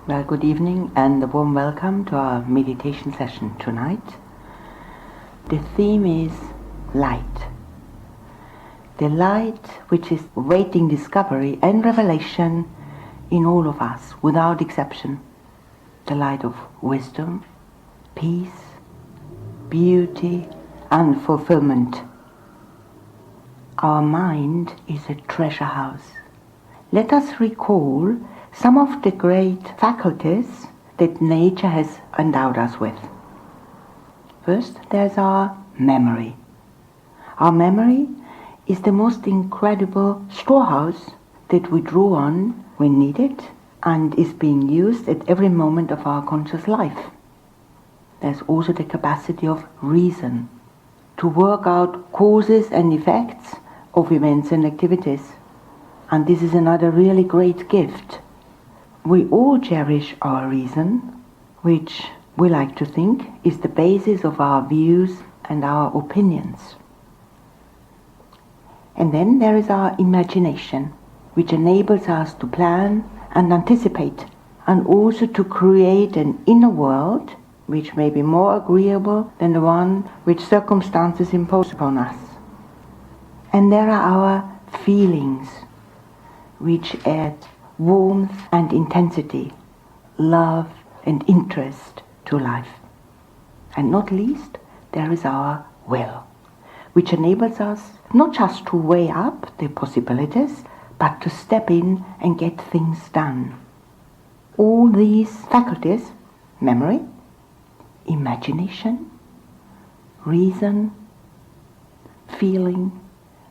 Well, good evening and a warm welcome to our meditation session tonight. The theme is light. The light which is waiting discovery and revelation in all of us, without exception. The light of wisdom, peace, beauty and fulfillment. Our mind is a treasure house. Let us recall some of the great faculties that nature has endowed us with. First, there's our memory. Our memory is the most incredible storehouse that we draw on when needed and is being used at every moment of our conscious life. There's also the capacity of reason to work out causes and effects of events and activities. And this is another really great gift. We all cherish our reason, which we like to think is the basis of our views and our opinions. And then there is our imagination, which enables us to plan and anticipate, and also to create an inner world which may be more agreeable than the one which circumstances impose upon us. And there are our feelings, which add warmth and intensity, love and interest to life. And not least, there is our will, which enables us not just to weigh up the possibilities, but to step in and get things done. All these faculties, memory, imagination, reason, feeling,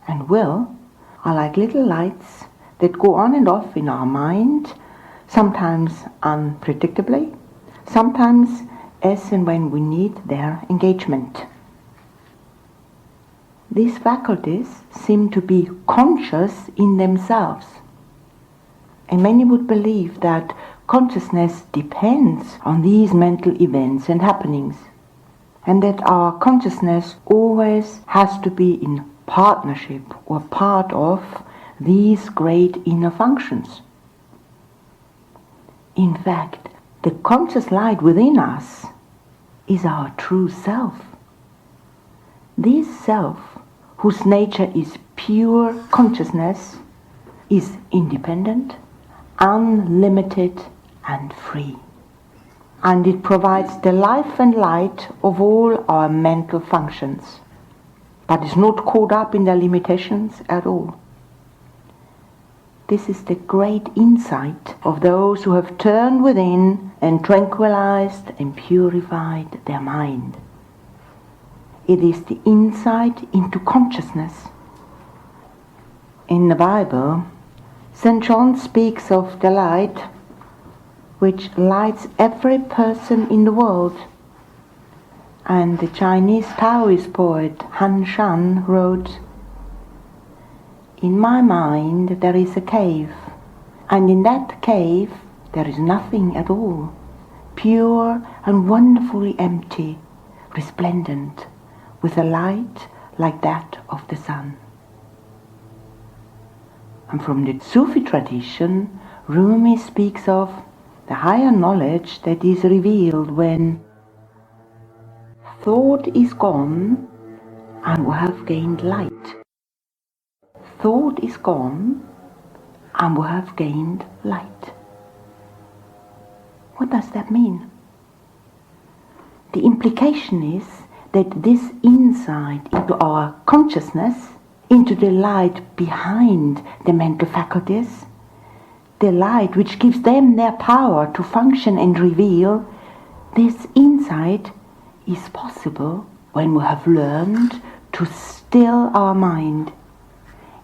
and will, are like little lights that go on and off in our mind, sometimes unpredictably, sometimes as and when we need their engagement. These faculties seem to be conscious in themselves, and many would believe that consciousness depends on these mental events and happenings, and that our consciousness always has to be in partnership or part of these great inner functions. In fact, the conscious light within us is our true self. This self, whose nature is pure consciousness, is independent, unlimited and free. And it provides the life and light of all our mental functions, but is not caught up in their limitations at all. This is the great insight of those who have turned within and tranquilized and purified their mind. It is the insight into consciousness. In the Bible, St. John speaks of the light which lights every person in the world. And the Chinese Taoist poet Han Shan wrote, "In my mind there is a cave, and in that cave there is nothing at all, pure and wonderfully empty, resplendent, with a light like that of the sun." And from the Sufi tradition, Rumi speaks of the higher knowledge that is revealed when thought is gone and we have gained light. Thought is gone and we have gained light. What does that mean? The implication is that this insight into our consciousness, into the light behind the mental faculties, the light which gives them their power to function and reveal, this insight is possible when we have learned to still our mind.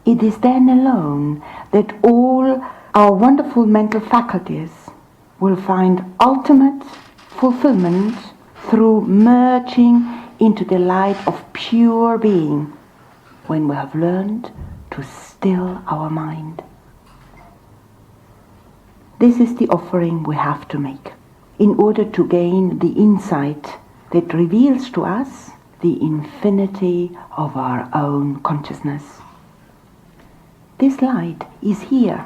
It is then alone that all our wonderful mental faculties will find ultimate fulfillment through merging into the light of pure being, when we have learned to still our mind. This is the offering we have to make in order to gain the insight that reveals to us the infinity of our own consciousness. This light is here.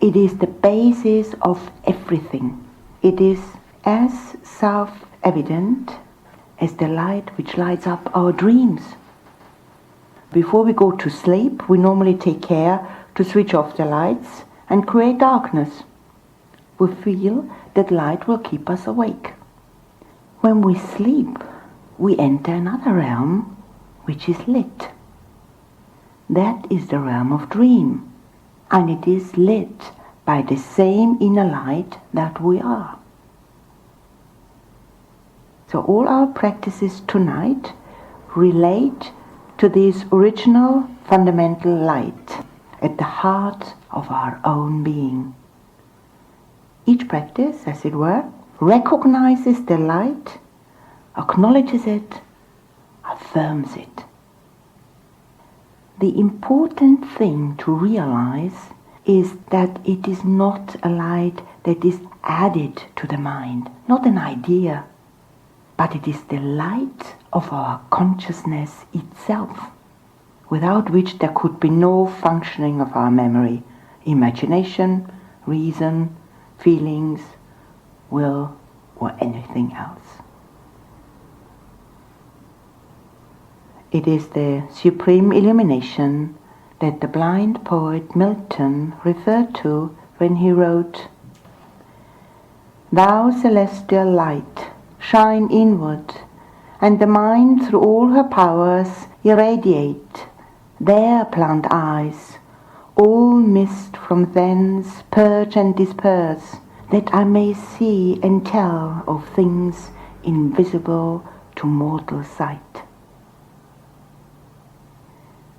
It is the basis of everything. It is as self-evident as the light which lights up our dreams. Before we go to sleep, we normally take care to switch off the lights and create darkness. We feel that light will keep us awake. When we sleep, we enter another realm which is lit. That is the realm of dream, and it is lit by the same inner light that we are. So all our practices tonight relate to this original fundamental light at the heart of our own being. Each practice, as it were, recognizes the light, acknowledges it, affirms it. The important thing to realize is that it is not a light that is added to the mind, not an idea, but it is the light of our consciousness itself, without which there could be no functioning of our memory, imagination, reason, feelings, will, or anything else. It is the supreme illumination that the blind poet Milton referred to when he wrote, "Thou celestial light, shine inward, and the mind through all her powers irradiate. There plant eyes, all mist from thence purge and disperse, that I may see and tell of things invisible to mortal sight."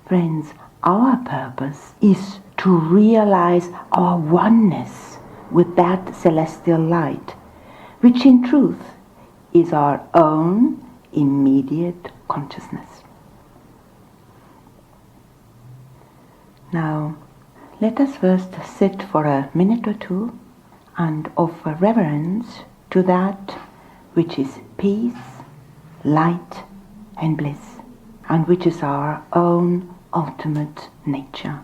Friends, our purpose is to realize our oneness with that celestial light, which in truth is our own immediate consciousness. Now, let us first sit for a minute or two and offer reverence to that which is peace, light, and bliss, and which is our own ultimate nature.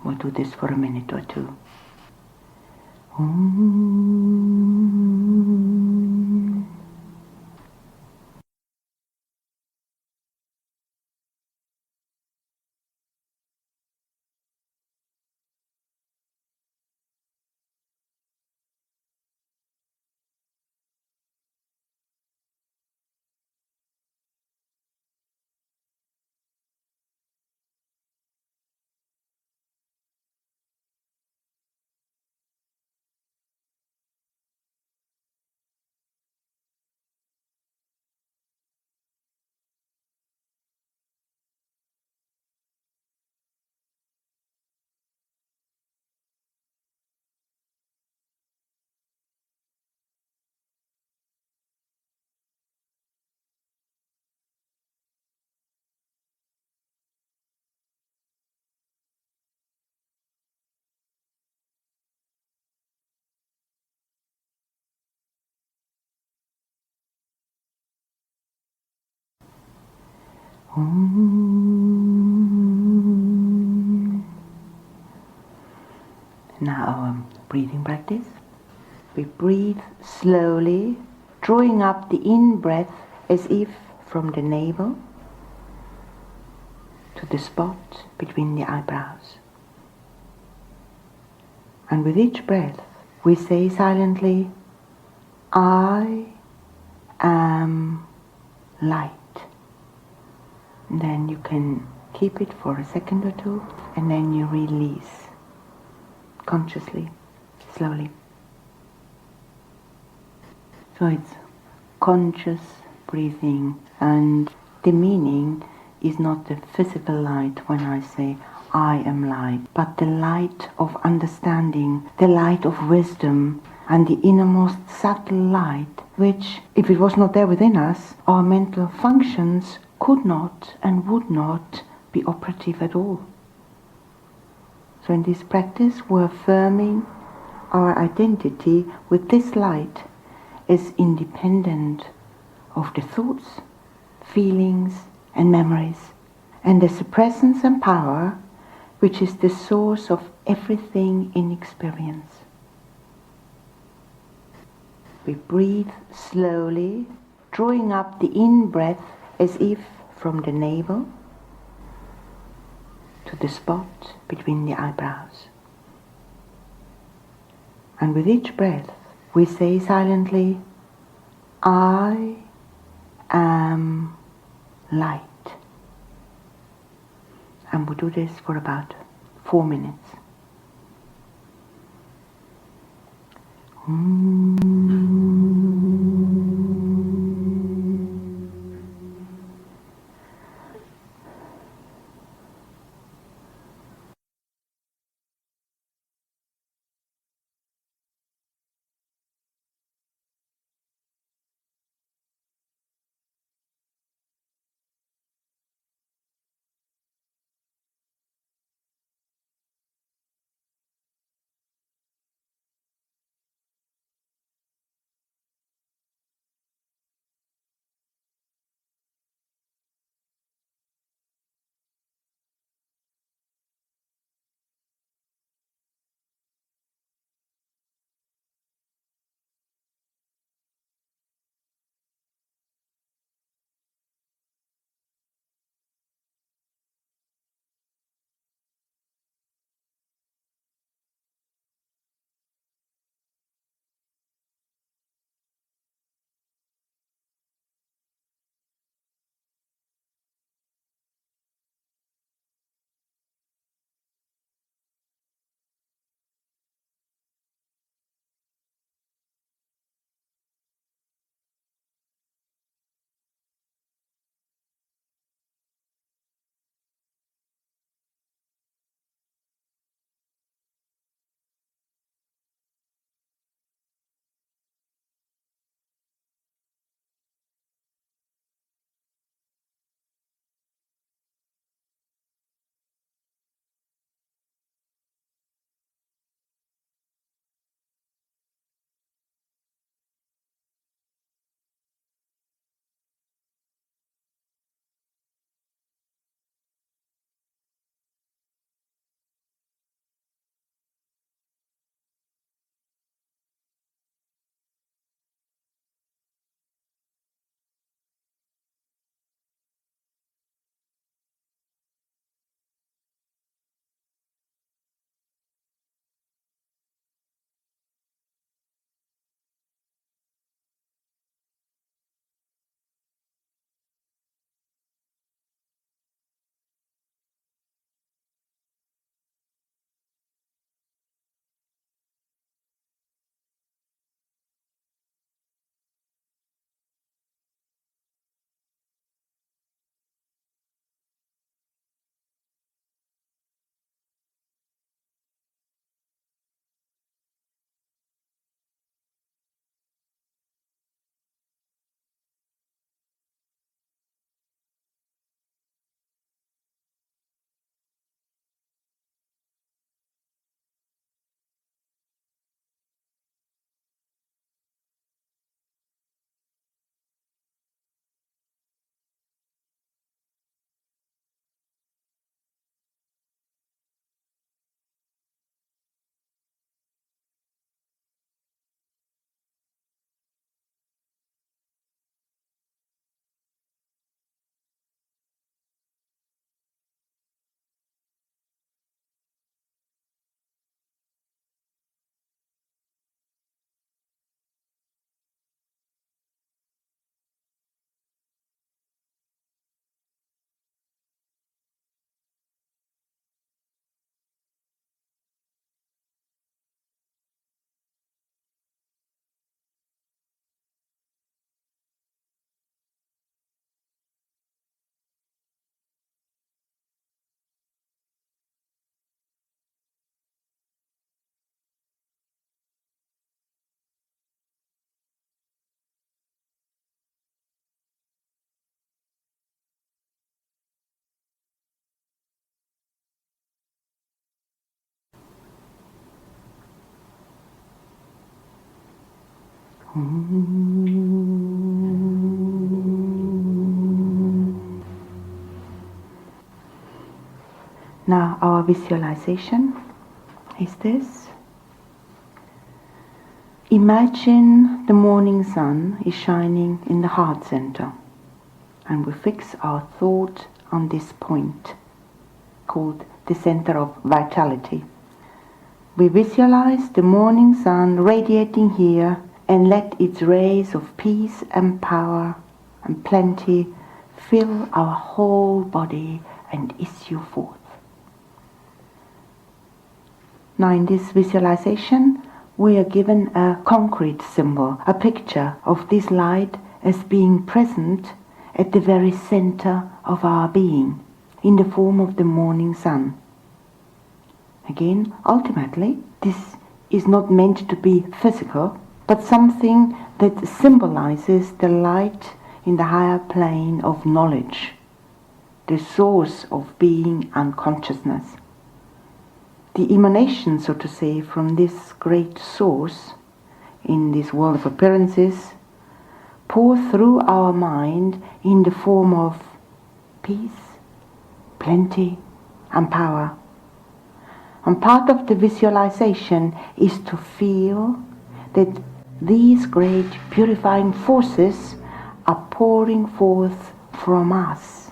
We'll do this for a minute or two. Now our breathing practice. We breathe slowly, drawing up the in-breath as if from the navel to the spot between the eyebrows. And with each breath we say silently, "I am light." And then you can keep it for a second or two, and then you release consciously, slowly. So it's conscious breathing, and the meaning is not the physical light when I say I am light, but the light of understanding, the light of wisdom, and the innermost subtle light, which, if it was not there within us, our mental functions could not and would not be operative at all. So in this practice we're affirming our identity with this light as independent of the thoughts, feelings and memories, and as a presence and power which is the source of everything in experience. We breathe slowly, drawing up the in-breath as if from the navel to the spot between the eyebrows. And with each breath, we say silently, I am light. And we do this for about 4 minutes. Now our visualization. is this. Imagine the morning sun is shining in the heart center, and we fix our thought on this point called the center of vitality. We visualize the morning sun radiating here and let its rays of peace and power and plenty fill our whole body and issue forth. Now in this visualization, we are given a concrete symbol, a picture of this light as being present at the very center of our being, in the form of the morning sun. Again, ultimately, this is not meant to be physical, but something that symbolizes the light in the higher plane of knowledge, the source of being and consciousness. The emanation, so to say, from this great source in this world of appearances pour through our mind in the form of peace, plenty and power. And part of the visualization is to feel that these great purifying forces are pouring forth from us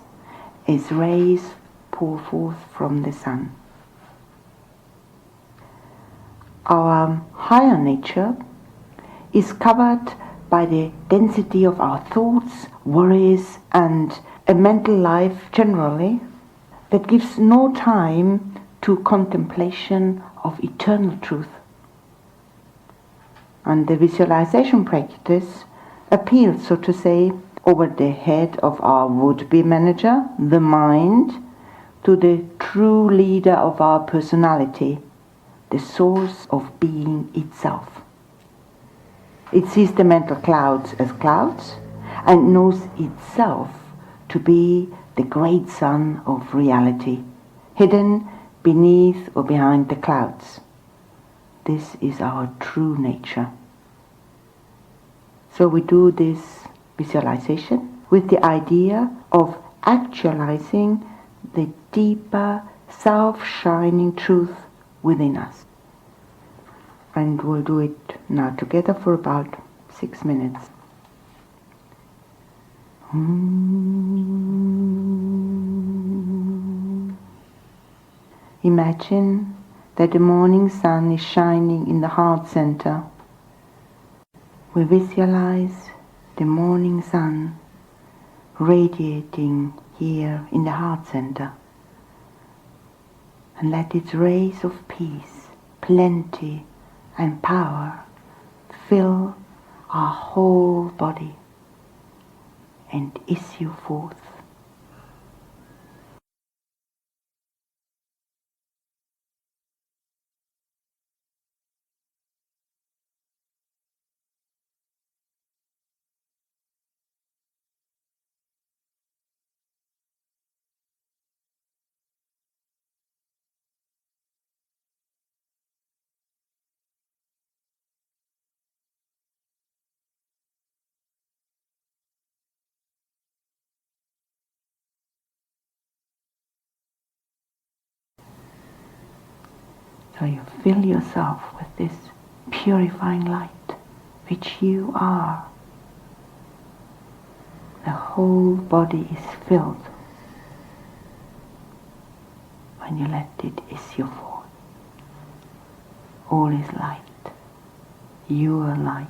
as rays pour forth from the sun. Our higher nature is covered by the density of our thoughts, worries, and a mental life generally that gives no time to contemplation of eternal truth. And the visualization practice appeals, so to say, over the head of our would-be manager, the mind, to the true leader of our personality, the source of being itself. It sees the mental clouds as clouds and knows itself to be the great sun of reality, hidden beneath or behind the clouds. This is our true nature. So we do this visualization with the idea of actualizing the deeper self-shining truth within us. And we'll do it now together for about 6 minutes. Imagine that the morning sun is shining in the heart center. We visualize the morning sun radiating here in the heart center, and let its rays of peace, plenty and power fill our whole body and issue forth. So you fill yourself with this purifying light, which you are. The whole body is filled when you let it issue forth. All is light. You are light.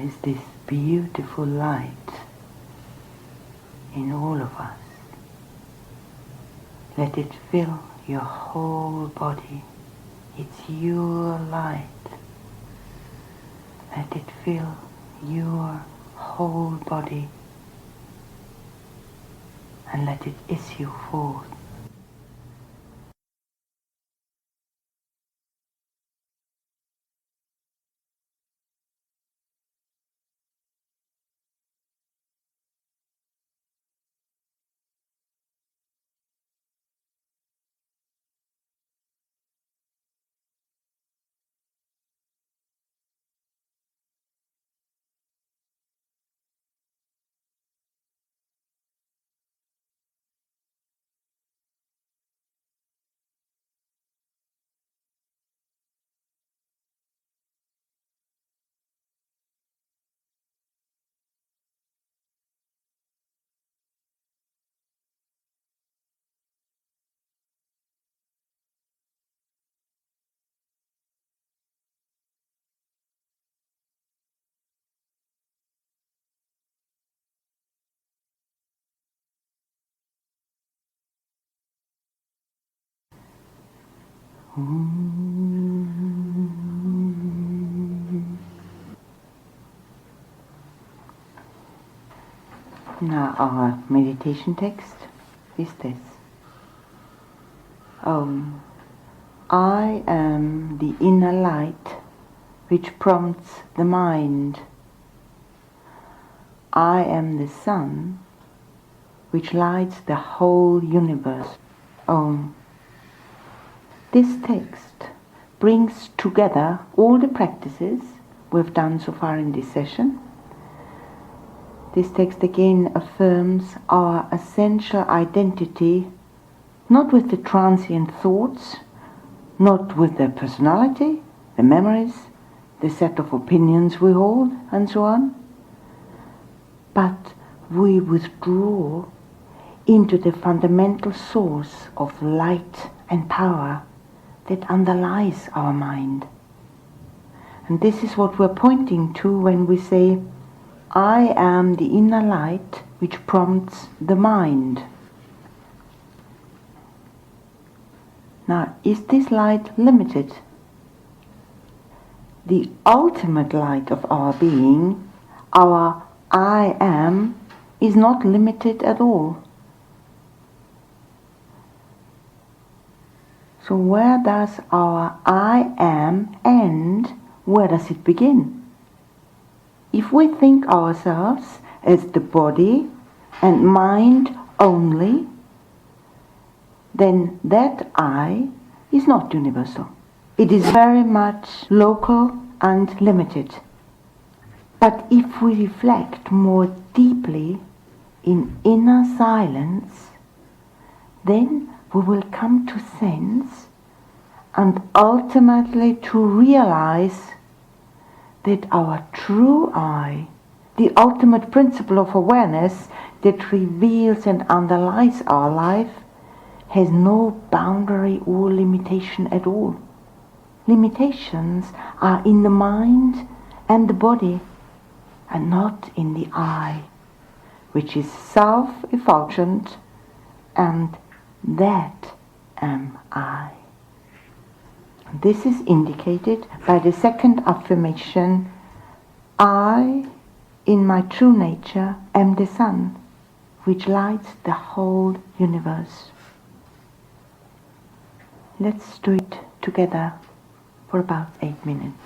recognize this beautiful light in all of us. Let it fill your whole body. It's your light. Let it fill your whole body and let it issue forth. Now our meditation text is this. I am the inner light which prompts the mind. I am the sun which lights the whole universe. This text brings together all the practices we've done so far in this session. This text again affirms our essential identity, not with the transient thoughts, not with the personality, the memories, the set of opinions we hold, and so on, but we withdraw into the fundamental source of light and power that underlies our mind. And this is what we're pointing to when we say, I am the inner light which prompts the mind. Now, is this light limited? The ultimate light of our being, our I am, is not limited at all. So where does our I am end? Where does it begin? If we think ourselves as the body and mind only, then that I is not universal. It is very much local and limited. But if we reflect more deeply in inner silence, then we will come to sense and ultimately to realize that our true I, the ultimate principle of awareness that reveals and underlies our life, has no boundary or limitation at all. Limitations are in the mind and the body, and not in the I, which is self-effulgent, and that am I. This is indicated by the second affirmation, I, in my true nature, am the sun, which lights the whole universe. Let's do it together for about 8 minutes.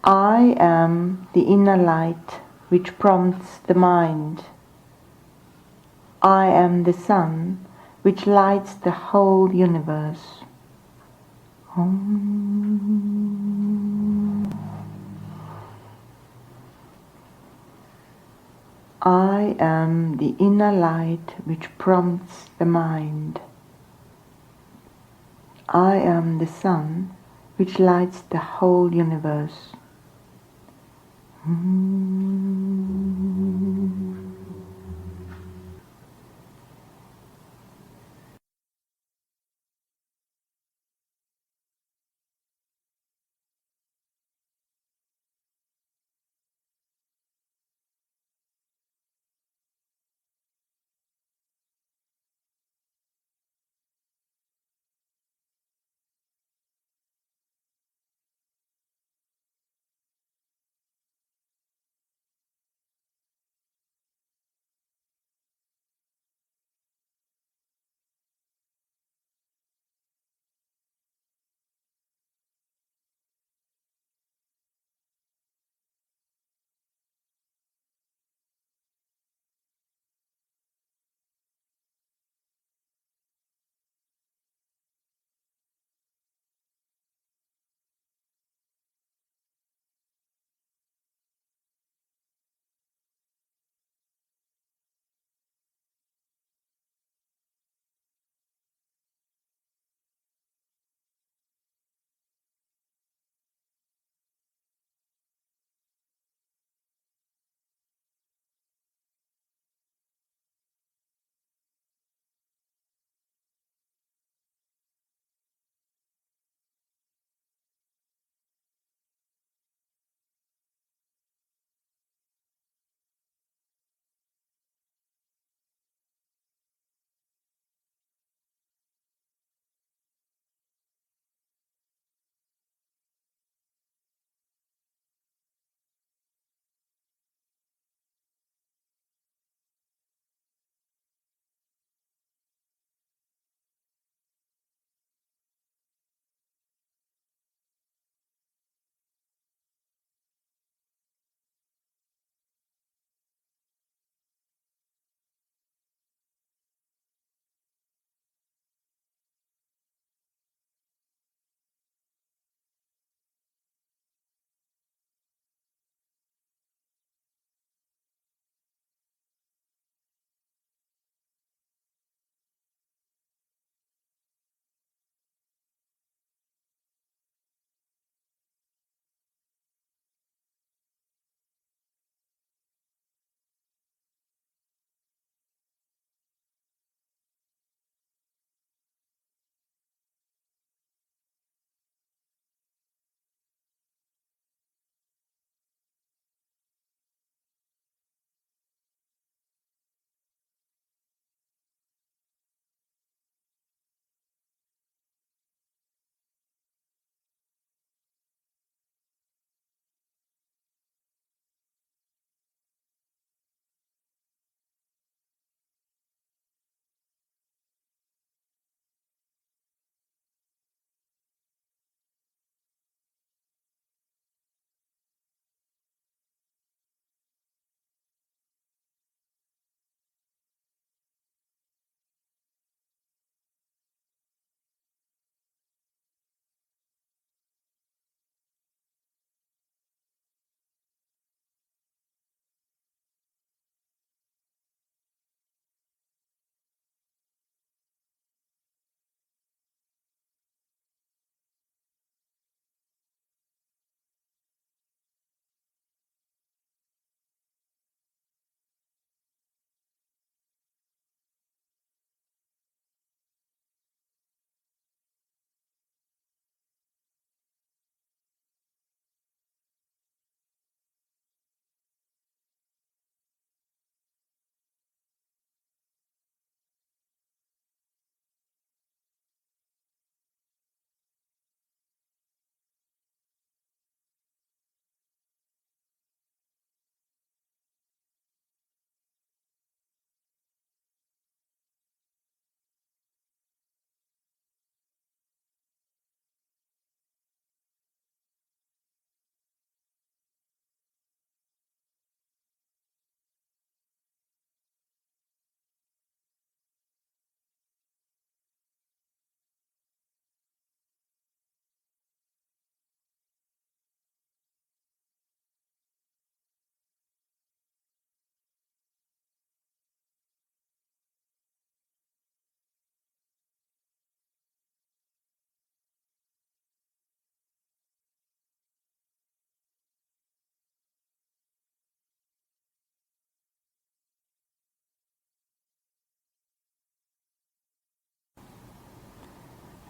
I am the inner light which prompts the mind. I am the sun which lights the whole universe. I am the inner light which prompts the mind. I am the sun which lights the whole universe.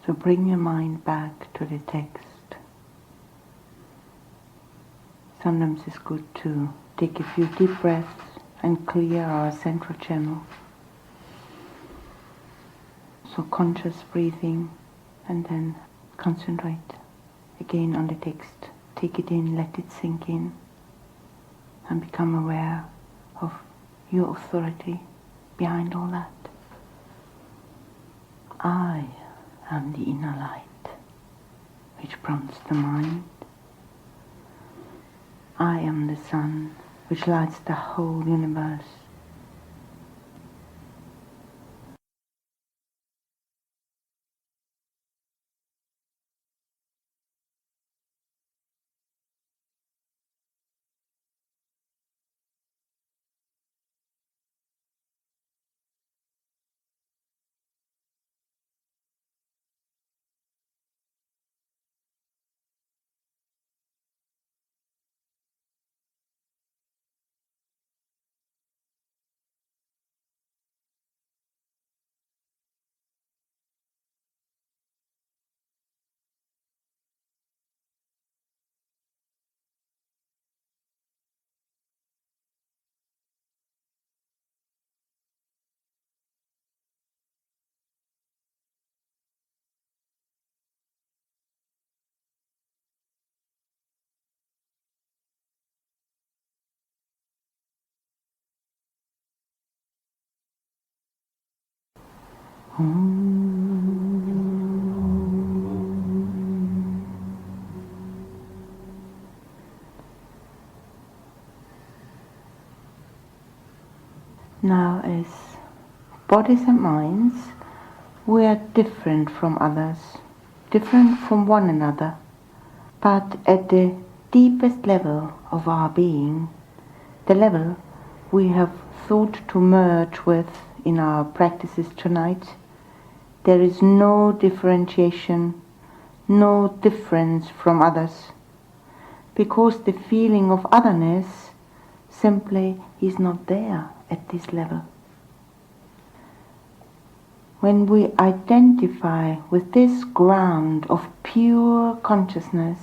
So bring your mind back to the text. Sometimes it's good to take a few deep breaths and clear our central channel. So conscious breathing and then concentrate again on the text. Take it in, let it sink in, and become aware of your authority behind all that. I am the inner light which prompts the mind. I am the sun which lights the whole universe. Now, as bodies and minds, we are different from others, different from one another, but at the deepest level of our being, the level we have thought to merge with in our practices tonight, there is no differentiation, no difference from others, because the feeling of otherness simply is not there at this level. When we identify with this ground of pure consciousness,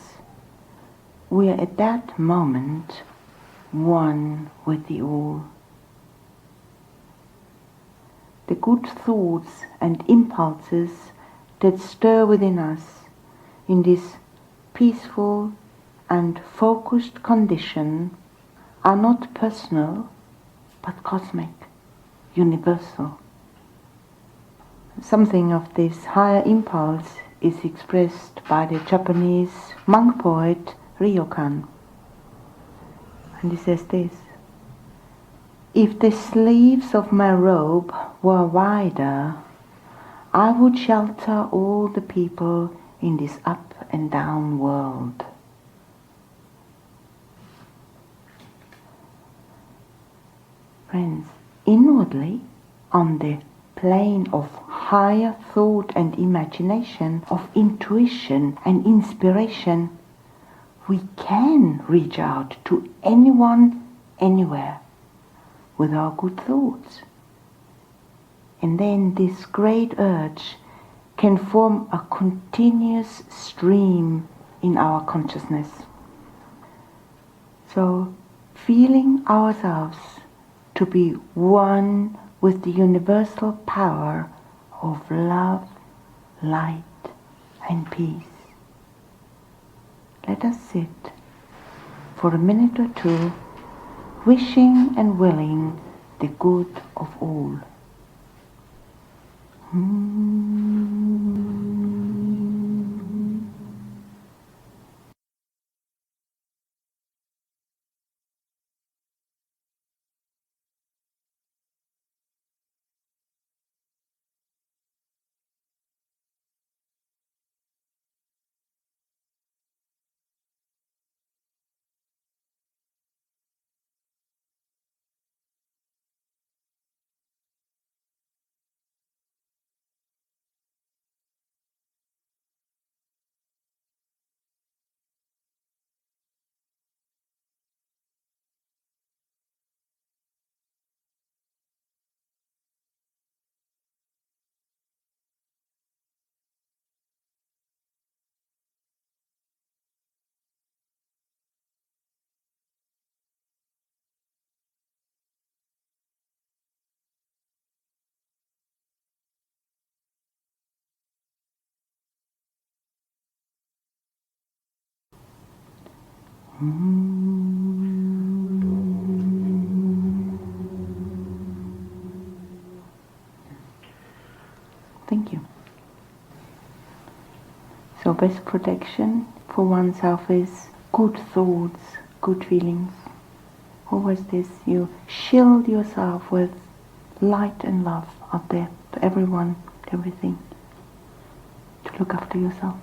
we are at that moment one with the all. The good thoughts and impulses that stir within us in this peaceful and focused condition are not personal but cosmic, universal. Something of this higher impulse is expressed by the Japanese monk poet Ryokan. And he says this: if the sleeves of my robe were wider, I would shelter all the people in this up and down world. Friends, inwardly, on the plane of higher thought and imagination, of intuition and inspiration, we can reach out to anyone, anywhere, with our good thoughts. And then this great urge can form a continuous stream in our consciousness. So, feeling ourselves to be one with the universal power of love, light, and peace. Let us sit for a minute or two, wishing and willing the good of all. Thank you. So best protection for oneself is good thoughts, good feelings. Always this, you shield yourself with light and love out there to everyone, everything, to look after yourself.